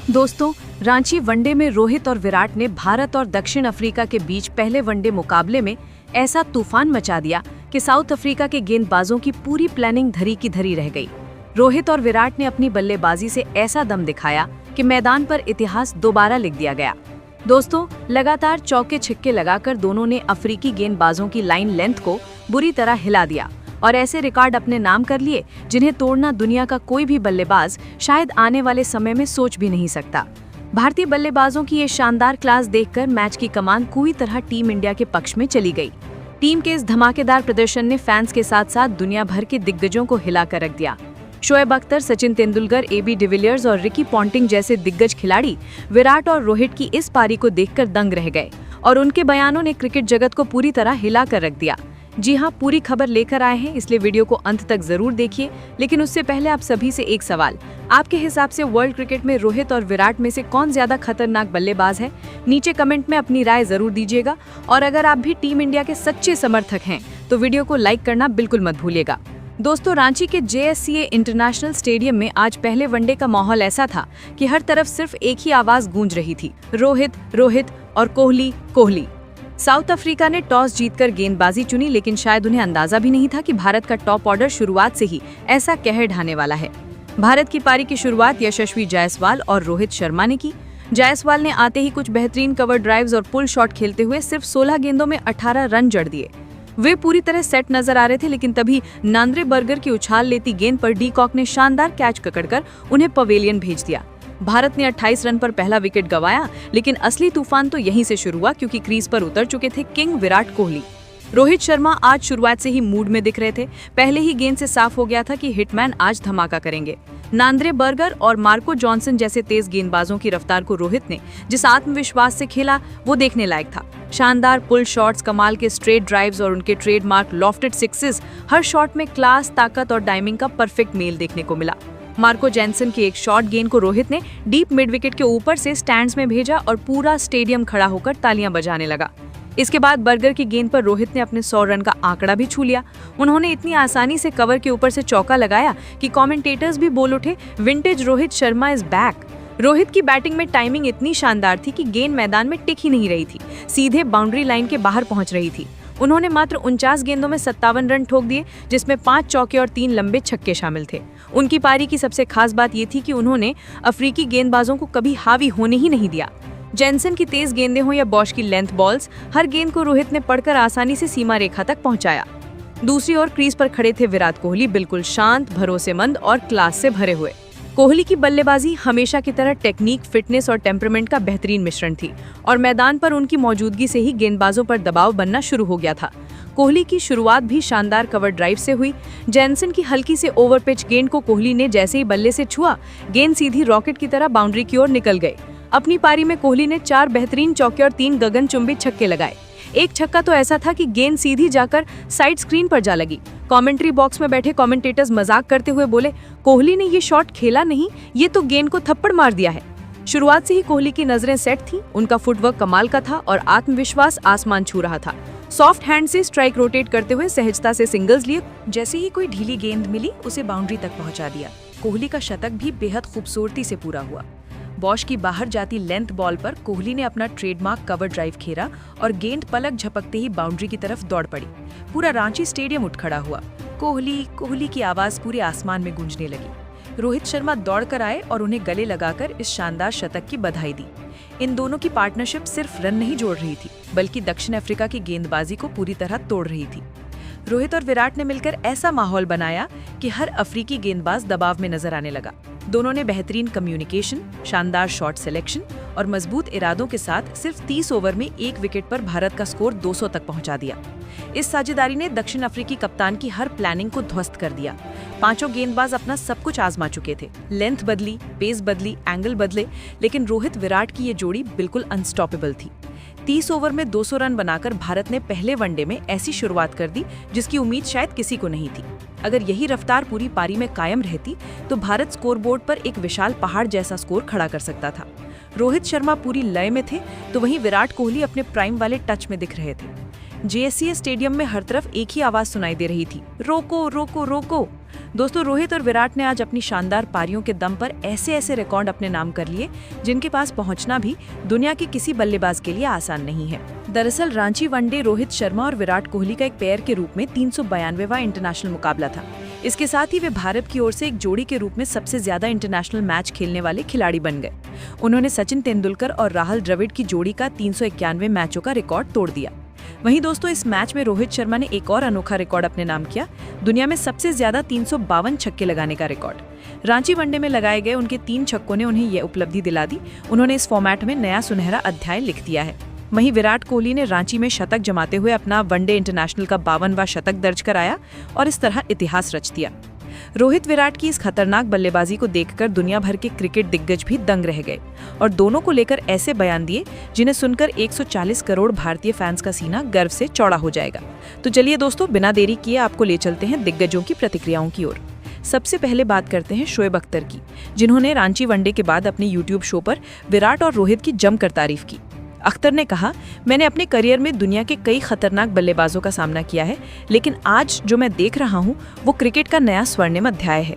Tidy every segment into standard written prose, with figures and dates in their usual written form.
दोस्तों, रांची वनडे में रोहित और विराट ने भारत और दक्षिण अफ्रीका के बीच पहले वनडे मुकाबले में ऐसा तूफान मचा दिया कि साउथ अफ्रीका के गेंदबाजों की पूरी प्लानिंग धरी की धरी रह गई। रोहित और विराट ने अपनी बल्लेबाजी से ऐसा दम दिखाया कि मैदान पर इतिहास दोबारा लिख दिया गया। दोस्तों, लगातार चौके छिक्के लगाकर दोनों ने अफ्रीकी गेंदबाजों की लाइन लेंथ को बुरी तरह हिला दिया और ऐसे रिकॉर्ड अपने नाम कर लिए जिन्हें तोड़ना दुनिया का कोई भी बल्लेबाज शायद आने वाले समय में सोच भी नहीं सकता। भारतीय बल्लेबाजों की ये शानदार क्लास देखकर मैच की कमान पूरी तरह टीम इंडिया के पक्ष में चली गई। टीम के इस धमाकेदार प्रदर्शन ने फैंस के साथ साथ दुनिया भर के दिग्गजों को हिला कर रख दिया। शोएब अख्तर, सचिन तेंदुलकर, AB डिविलियर्स और रिकी पॉन्टिंग जैसे दिग्गज खिलाड़ी विराट और रोहित की इस पारी को देखकर दंग रह गए और उनके बयानों ने क्रिकेट जगत को पूरी तरह हिला कर रख दिया। जी हाँ, पूरी खबर लेकर आए हैं, इसलिए वीडियो को अंत तक जरूर देखिए। लेकिन उससे पहले आप सभी से एक सवाल, आपके हिसाब से वर्ल्ड क्रिकेट में रोहित और विराट में से कौन ज्यादा खतरनाक बल्लेबाज है? नीचे कमेंट में अपनी राय जरूर दीजिएगा और अगर आप भी टीम इंडिया के सच्चे समर्थक हैं तो वीडियो को लाइक करना बिल्कुल मत भूलिएगा। दोस्तों, रांची के JSCA इंटरनेशनल स्टेडियम में आज पहले वनडे का माहौल ऐसा था कि हर तरफ सिर्फ एक ही आवाज गूंज रही थी, रोहित रोहित और कोहली कोहली। साउथ अफ्रीका ने टॉस जीतकर गेंदबाजी चुनी, लेकिन शायद उन्हें अंदाजा भी नहीं था कि भारत का टॉप ऑर्डर शुरुआत से ही ऐसा कहर ढाने वाला है। भारत की पारी की शुरुआत यशस्वी जायसवाल और रोहित शर्मा ने की। जायसवाल ने आते ही कुछ बेहतरीन कवर ड्राइव्स और पुल शॉट खेलते हुए सिर्फ 16 गेंदों में 18 रन जड़ दिए। वे पूरी तरह सेट नजर आ रहे थे, लेकिन तभी नांद्रे बर्गर की उछाल लेती गेंद पर डी कॉक ने शानदार कैच पकड़कर उन्हें पवेलियन भेज दिया। भारत ने 28 रन पर पहला विकेट गंवाया, लेकिन असली तूफान तो यहीं से शुरू हुआ क्योंकि क्रीज पर उतर चुके थे किंग विराट कोहली। रोहित शर्मा आज शुरुआत से ही मूड में दिख रहे थे। पहले ही गेंद से साफ हो गया था कि हिटमैन आज धमाका करेंगे। नांद्रे बर्गर और मार्को जॉनसन जैसे तेज गेंदबाजों की रफ्तार को रोहित ने जिस आत्मविश्वास से खेला वो देखने लायक था। शानदार पुल शॉट्स, कमाल के स्ट्रेट ड्राइव्स और उनके ट्रेडमार्क लॉफ्टेड सिक्सेस, हर शॉट में क्लास, ताकत और टाइमिंग का परफेक्ट मेल देखने को मिला। मार्को जॉनसन की एक शॉर्ट गेंद को रोहित ने डीप मिड विकेट के ऊपर से स्टैंड्स में भेजा और पूरा स्टेडियम खड़ा होकर तालियां बजाने लगा। इसके बाद बर्गर की गेंद पर रोहित ने अपने 100 रन का आंकड़ा भी छू लिया। उन्होंने इतनी आसानी से कवर के ऊपर से चौका लगाया कि कमेंटेटर्स भी बोल उठे, vintage Rohit Sharma is back. Rohit की बैटिंग में टाइमिंग इतनी शानदार थी कि गेंद मैदान में टिक ही नहीं रही थी, सीधे बाउंड्री लाइन के बाहर पहुंच रही थी। उन्होंने मात्र 49 गेंदों में 57 रन ठोक दिए, जिसमें 5 चौके और 3 लंबे छक्के शामिल थे। उनकी पारी की सबसे खास बात ये थी कि उन्होंने अफ्रीकी गेंदबाजों को कभी हावी होने ही नहीं दिया। जॉनसन की तेज गेंदें हो या बॉश की लेंथ बॉल्स, हर गेंद को रोहित ने पढ़कर आसानी से सीमा रेखा तक पहुंचाया। दूसरी ओर क्रीज पर खड़े थे विराट कोहली, बिल्कुल शांत, भरोसेमंद और क्लास से भरे हुए। कोहली की बल्लेबाजी हमेशा की तरह टेक्निक, फिटनेस और टेम्परामेंट का बेहतरीन मिश्रण थी और मैदान पर उनकी मौजूदगी से ही गेंदबाजों पर दबाव बनना शुरू हो गया था। कोहली की शुरुआत भी शानदार कवर ड्राइव से हुई। जॉनसन की हल्की से ओवर पिच गेंद को कोहली ने जैसे ही बल्ले से छुआ, गेंद सीधी रॉकेट की तरह बाउंड्री की ओर निकल गई। अपनी पारी में कोहली ने 4 बेहतरीन चौके और 3 गगनचुंबी छक्के लगाए। एक छक्का तो ऐसा था कि गेंद सीधी जाकर साइड स्क्रीन पर जा लगी। कमेंट्री बॉक्स में बैठे कमेंटेटर्स मजाक करते हुए बोले, कोहली ने ये शॉट खेला नहीं, ये तो गेंद को थप्पड़ मार दिया है। शुरुआत से ही कोहली की नजरें सेट थी, उनका फुटवर्क कमाल का था और आत्मविश्वास आसमान छू रहा था। सॉफ्ट हैंड से स्ट्राइक रोटेट करते हुए सहजता से सिंगल्स लिए, जैसे ही कोई ढीली गेंद मिली उसे बाउंड्री तक पहुंचा दिया। कोहली का शतक भी बेहद खूबसूरती से पूरा हुआ। बॉश की बाहर जाती लेंथ बॉल पर कोहली ने अपना ट्रेडमार्क कवर ड्राइव खेला और गेंद पलक झपकते ही बाउंड्री की तरफ दौड़ पड़ी। पूरा रांची स्टेडियम उठ खड़ा हुआ। कोहली कोहली की आवाज पूरे आसमान में गूंजने लगी। रोहित शर्मा दौड़कर आए और उन्हें गले लगाकर इस शानदार शतक की बधाई दी। इन दोनों की पार्टनरशिप सिर्फ रन नहीं जोड़ रही थी, बल्कि दक्षिण अफ्रीका की गेंदबाजी को पूरी तरह तोड़ रही थी। रोहित और विराट ने मिलकर ऐसा माहौल बनाया कि हर अफ्रीकी गेंदबाज दबाव में नजर आने लगा। दोनों ने बेहतरीन कम्युनिकेशन, शानदार शॉट सिलेक्शन और मजबूत इरादों के साथ सिर्फ 30 ओवर में 1 विकेट पर भारत का स्कोर 200 तक पहुंचा दिया। इस साझेदारी ने दक्षिण अफ्रीकी कप्तान की हर प्लानिंग को ध्वस्त कर दिया। पांचों गेंदबाज अपना सब कुछ आजमा चुके थे। लेंथ बदली, पेस बदली, एंगल बदले, लेकिन रोहित विराट की ये जोड़ी बिल्कुल अनस्टॉपेबल थी। 30 ओवर में 200 रन बनाकर भारत ने पहले वनडे में ऐसी शुरुआत कर दी जिसकी उम्मीद शायद किसी को नहीं थी। अगर यही रफ्तार पूरी पारी में कायम रहती तो भारत स्कोरबोर्ड पर एक विशाल पहाड़ जैसा स्कोर खड़ा कर सकता था। रोहित शर्मा पूरी लय में थे तो वहीं विराट कोहली अपने प्राइम वाले टच में दिख रहे थे। JSCA स्टेडियम में हर तरफ एक ही आवाज सुनाई दे रही थी, रोको रोको रोको। दोस्तों, रोहित और विराट ने आज अपनी शानदार पारियों के दम पर ऐसे ऐसे रिकॉर्ड अपने नाम कर लिए जिनके पास पहुंचना भी दुनिया के किसी बल्लेबाज के लिए आसान नहीं है। दरअसल रांची वनडे रोहित शर्मा और विराट कोहली का एक पेयर के रूप में 392वां इंटरनेशनल मुकाबला था। इसके साथ ही वे भारत की ओर से एक जोड़ी के रूप में सबसे ज्यादा इंटरनेशनल मैच खेलने वाले खिलाड़ी बन गए। उन्होंने सचिन तेंदुलकर और राहुल द्रविड़ की जोड़ी का 391 मैचों का रिकॉर्ड तोड़ दिया। वहीं दोस्तों, इस मैच में रोहित शर्मा ने एक और अनोखा रिकॉर्ड अपने नाम किया, दुनिया में सबसे ज्यादा 352 छक्के लगाने का रिकॉर्ड। रांची वनडे में लगाए गए उनके 3 छक्कों ने उन्हें यह उपलब्धि दिला दी। उन्होंने इस फॉर्मेट में नया सुनहरा अध्याय लिख दिया है। वहीं विराट कोहली ने रांची में शतक जमाते हुए अपना वनडे इंटरनेशनल का 52वां शतक दर्ज कराया और इस तरह इतिहास रच दिया। रोहित विराट की इस खतरनाक बल्लेबाजी को देखकर दुनिया भर के क्रिकेट दिग्गज भी दंग रह गए और दोनों को लेकर ऐसे बयान दिए जिन्हें सुनकर 140 करोड़ भारतीय फैंस का सीना गर्व से चौड़ा हो जाएगा। तो चलिए दोस्तों, बिना देरी किए आपको ले चलते हैं दिग्गजों की प्रतिक्रियाओं की ओर। सबसे पहले बात करते हैं शोएब अख्तर की, जिन्होंने रांची वनडे के बाद अपने यूट्यूब शो पर विराट और रोहित की जमकर तारीफ की। अख्तर ने कहा, मैंने अपने करियर में दुनिया के कई खतरनाक बल्लेबाजों का सामना किया है, लेकिन आज जो मैं देख रहा हूं वो क्रिकेट का नया स्वर्णिम अध्याय है।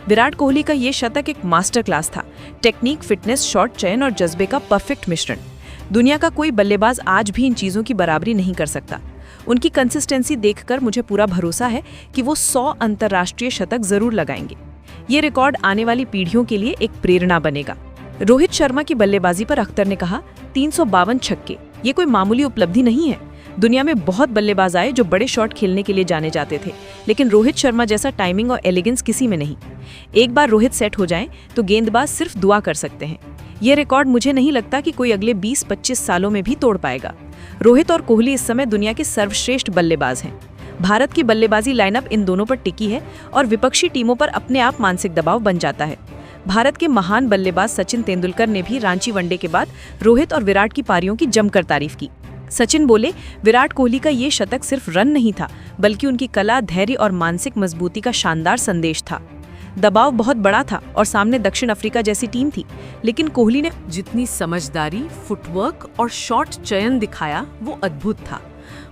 विराट कोहली का ये शतक एक मास्टर क्लास था। टेक्निक, फिटनेस, शॉट चयन और जज्बे का परफेक्ट मिश्रण। दुनिया का कोई बल्लेबाज आज भी इन चीज़ों की बराबरी नहीं कर सकता। उनकी कंसिस्टेंसी देखकर मुझे पूरा भरोसा है कि वो 100 अंतर्राष्ट्रीय शतक जरूर लगाएंगे। ये रिकॉर्ड आने वाली पीढ़ियों के लिए एक प्रेरणा बनेगा। रोहित शर्मा की बल्लेबाजी पर अख्तर ने कहा, 352 छक्के ये कोई मामूली उपलब्धि नहीं है। दुनिया में बहुत बल्लेबाज आए जो बड़े शॉट खेलने के लिए जाने जाते थे, लेकिन रोहित शर्मा जैसा टाइमिंग और एलिगेंस किसी में नहीं। एक बार रोहित सेट हो जाएं तो गेंदबाज सिर्फ दुआ कर सकते हैं। ये रिकॉर्ड मुझे नहीं लगता कि कोई अगले 20-25 सालों में भी तोड़ पाएगा। रोहित और कोहली इस समय दुनिया के सर्वश्रेष्ठ बल्लेबाज हैं। भारत की बल्लेबाजी लाइनअप इन दोनों पर टिकी है और विपक्षी टीमों पर अपने आप मानसिक दबाव बन जाता है। भारत के महान बल्लेबाज सचिन तेंदुलकर ने भी रांची वनडे के बाद रोहित और विराट की पारियों की जमकर तारीफ की। सचिन बोले, विराट कोहली का ये शतक सिर्फ रन नहीं था, बल्कि उनकी कला, धैर्य और मानसिक मजबूती का शानदार संदेश था। दबाव बहुत बड़ा था और सामने दक्षिण अफ्रीका जैसी टीम थी, लेकिन कोहली ने जितनी समझदारी, फुटवर्क और शॉट चयन दिखाया वो अद्भुत था।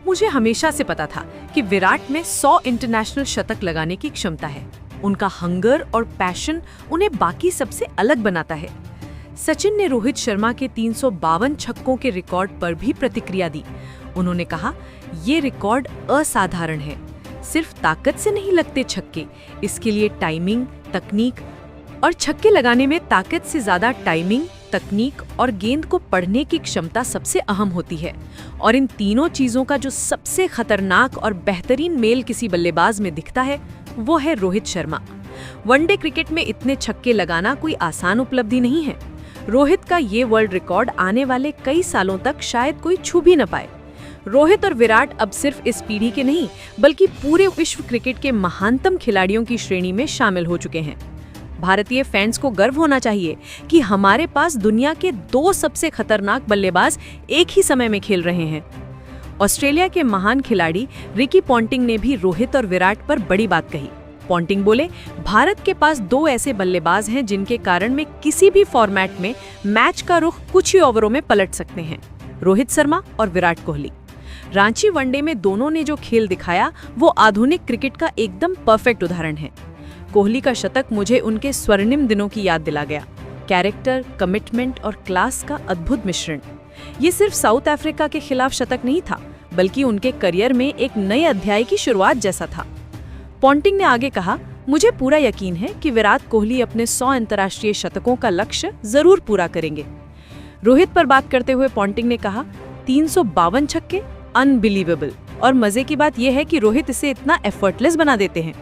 मुझे हमेशा से पता था कि विराट में 100 इंटरनेशनल शतक लगाने की क्षमता है। उनका हंगर और पैशन उन्हें बाकी सबसे अलग बनाता है। सचिन ने रोहित शर्मा के 352 छक्कों के रिकॉर्ड पर भी प्रतिक्रिया दी। उन्होंने कहा, ये रिकॉर्ड असाधारण है। सिर्फ ताकत से नहीं लगते छक्के, इसके लिए टाइमिंग, तकनीक और छक्के लगाने में ताकत से ज्यादा टाइमिंग, तकनीक और गेंद को पढ़ने की क्षमता सबसे अहम होती है। और इन तीनों चीजों का जो सबसे खतरनाक और बेहतरीन मेल किसी बल्लेबाज में दिखता है वो है रोहित शर्मा। वनडे क्रिकेट में इतने छक्के लगाना कोई आसान उपलब्धि नहीं है। रोहित का ये वर्ल्ड रिकॉर्ड आने वाले कई सालों तक शायद कोई छू भी न पाए। रोहित और विराट अब सिर्फ इस पीढ़ी के नहीं, बल्कि पूरे विश्व क्रिकेट के महानतम खिलाड़ियों की श्रेणी में शामिल हो चुके हैं। भारतीय फैंस को गर्व होना चाहिए कि हमारे पास दुनिया के 2 सबसे खतरनाक बल्लेबाज एक ही समय में खेल रहे हैं। ऑस्ट्रेलिया के महान खिलाड़ी रिकी पॉन्टिंग ने भी रोहित और विराट पर बड़ी बात कही। पॉन्टिंग बोले, भारत के पास 2 ऐसे बल्लेबाज हैं जिनके कारण में किसी भी फॉर्मेट में मैच का रुख कुछ ही ओवरों में पलट सकते हैं, रोहित शर्मा और विराट कोहली। रांची वनडे में दोनों ने जो खेल दिखाया वो आधुनिक क्रिकेट का एकदम परफेक्ट उदाहरण है। कोहली का शतक मुझे उनके स्वर्णिम दिनों की याद दिला गया। कैरेक्टर, कमिटमेंट और क्लास का अद्भुत मिश्रण। ये सिर्फ साउथ अफ्रीका के खिलाफ शतक नहीं था, बल्कि उनके करियर में एक नए अध्याय की शुरुआत जैसा था। पॉन्टिंग ने आगे कहा, मुझे पूरा यकीन है कि विराट कोहली अपने 100 अंतर्राष्ट्रीय शतकों का लक्ष्य जरूर पूरा करेंगे। रोहित पर बात करते हुए पॉन्टिंग ने कहा, 352 छक्के, अनबिलीवेबल। और मजे की बात यह है कि रोहित इसे इतना एफर्टलेस बना देते हैं।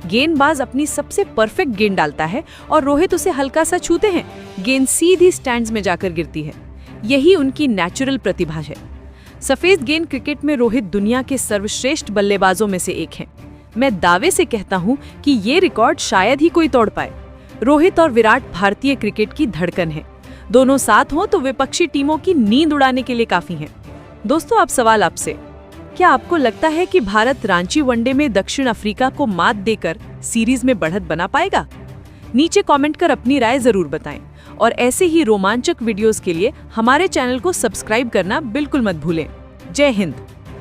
गेंदबाज अपनी सबसे परफेक्ट गेंद डालता है और रोहित उसे हल्का सा छूते हैं, गेंद सीधी स्टैंड्स में जाकर गिरती है। यही उनकी नेचुरल प्रतिभा है। सफेद गेंद क्रिकेट में रोहित दुनिया के सर्वश्रेष्ठ बल्लेबाजों में से एक हैं। मैं दावे से कहता हूं कि ये रिकॉर्ड शायद ही कोई तोड़ पाए। रोहित और विराट भारतीय क्रिकेट की धड़कन है। दोनों साथ हों तो विपक्षी टीमों की नींद उड़ाने के लिए काफी हैं। दोस्तों, अब सवाल आपसे, क्या आपको लगता है कि भारत रांची वनडे में दक्षिण अफ्रीका को मात देकर सीरीज में बढ़त बना पाएगा? नीचे कमेंट कर अपनी राय जरूर बताएं और ऐसे ही रोमांचक वीडियोस के लिए हमारे चैनल को सब्सक्राइब करना बिल्कुल मत भूलें। जय हिंद।